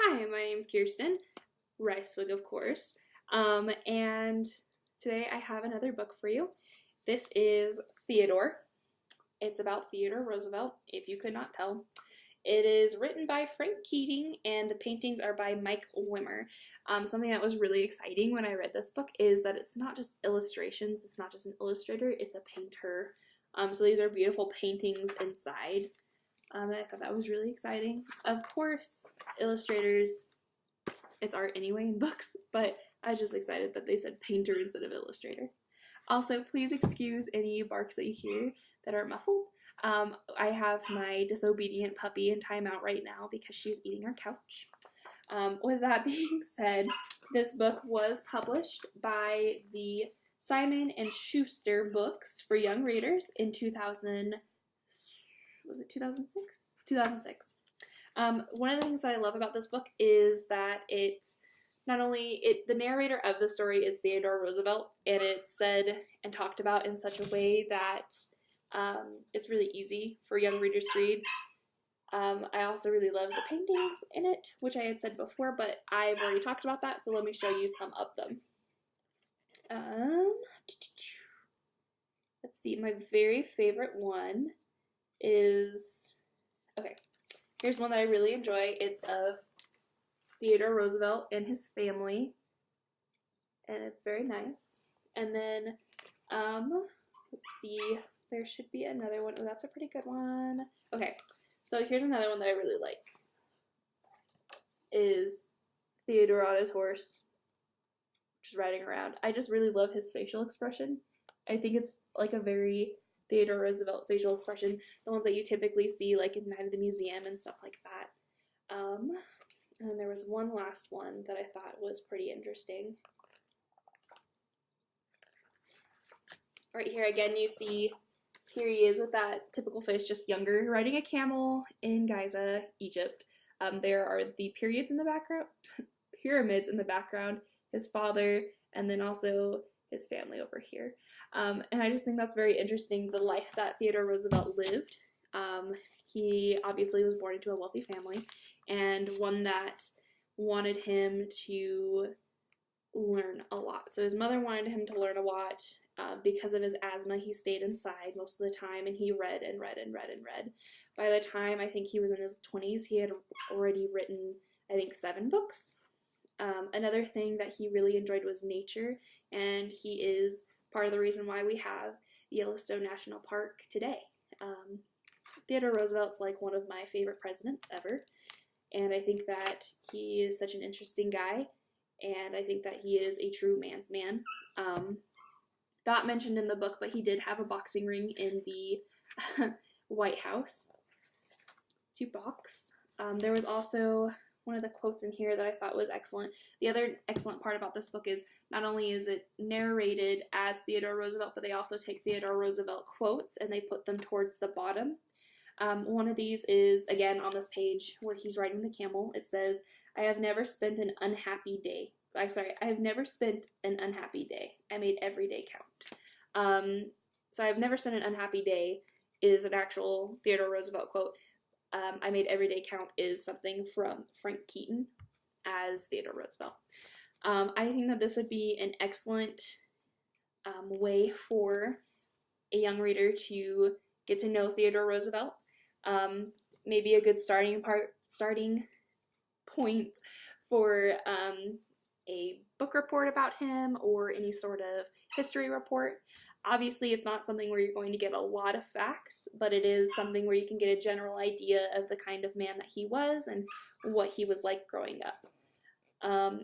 Hi, my name's Kirsten, Ricewig of course, and today I have another book for you. This is Theodore. It's about Theodore Roosevelt, if you could not tell. It is written by Frank Keating, and the paintings are by Mike Wimmer. Something that was really exciting when I read this book is that it's not just illustrations, it's not just an illustrator, it's a painter. So these are beautiful paintings inside. I thought that was really exciting. Of course, illustrators, it's art anyway in books, but I was just excited that they said painter instead of illustrator. Also, please excuse any barks that you hear that are muffled. I have my disobedient puppy in timeout right now because she's eating our couch. With that being said, this book was published by the Simon & Schuster books for young readers in 2006? 2006. One of the things that I love about this book is that it's not only, the narrator of the story is Theodore Roosevelt, and it's said and talked about in such a way that it's really easy for young readers to read. I also really love the paintings in it, which I had said before, but I've already talked about that, so let me show you some of them. Let's see, my very favorite one is, okay, here's one that I really enjoy. It's of Theodore Roosevelt and his family, and it's very nice. And then, let's see, there should be another one. Oh, that's a pretty good one. Okay, so here's another one that I really like. Is Theodore on his horse, just riding around. I just really love his facial expression. I think it's like a very Theodore Roosevelt facial expression, the ones that you typically see like in Night at the Museum and stuff like that. And then there was one last one that I thought was pretty interesting. Right here again you see, here he is with that typical face, just younger, riding a camel in Giza, Egypt. There are the pyramids in the background, his father, and then also his family over here. And I just think that's very interesting, the life that Theodore Roosevelt lived. He obviously was born into a wealthy family, and one that wanted him to learn a lot. So his mother wanted him to learn a lot. Because of his asthma, he stayed inside most of the time, and he read and read and read and read. By the time I think he was in his 20s, he had already written, I think, 7 books. Another thing that he really enjoyed was nature, and he is part of the reason why we have Yellowstone National Park today. Theodore Roosevelt's like one of my favorite presidents ever, and I think that he is such an interesting guy, and I think that he is a true man's man. Not mentioned in the book, but he did have a boxing ring in the White House to box. There was also one of the quotes in here that I thought was excellent. The other excellent part about this book is not only is it narrated as Theodore Roosevelt, but they also take Theodore Roosevelt quotes and they put them towards the bottom. One of these is, again, on this page where he's riding the camel. It says, I have never spent an unhappy day. I have never spent an unhappy day. I made every day count. So I have never spent an unhappy day is an actual Theodore Roosevelt quote. I made every day count is something from Frank Keating as Theodore Roosevelt. I think that this would be an excellent way for a young reader to get to know Theodore Roosevelt. Maybe a good starting point for a book report about him or any sort of history report. Obviously, it's not something where you're going to get a lot of facts, but it is something where you can get a general idea of the kind of man that he was and what he was like growing up.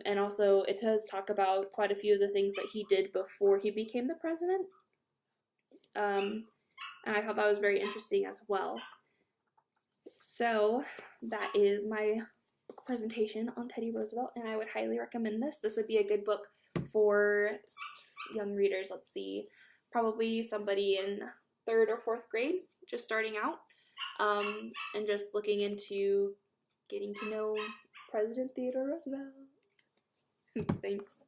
And also, it does talk about quite a few of the things that he did before he became the president. And I thought that was very interesting as well. So, that is my presentation on Teddy Roosevelt, and I would highly recommend this. This would be a good book for young readers. Let's see, probably somebody in 3rd or 4th grade, just starting out, and just looking into getting to know President Theodore Roosevelt. Thanks.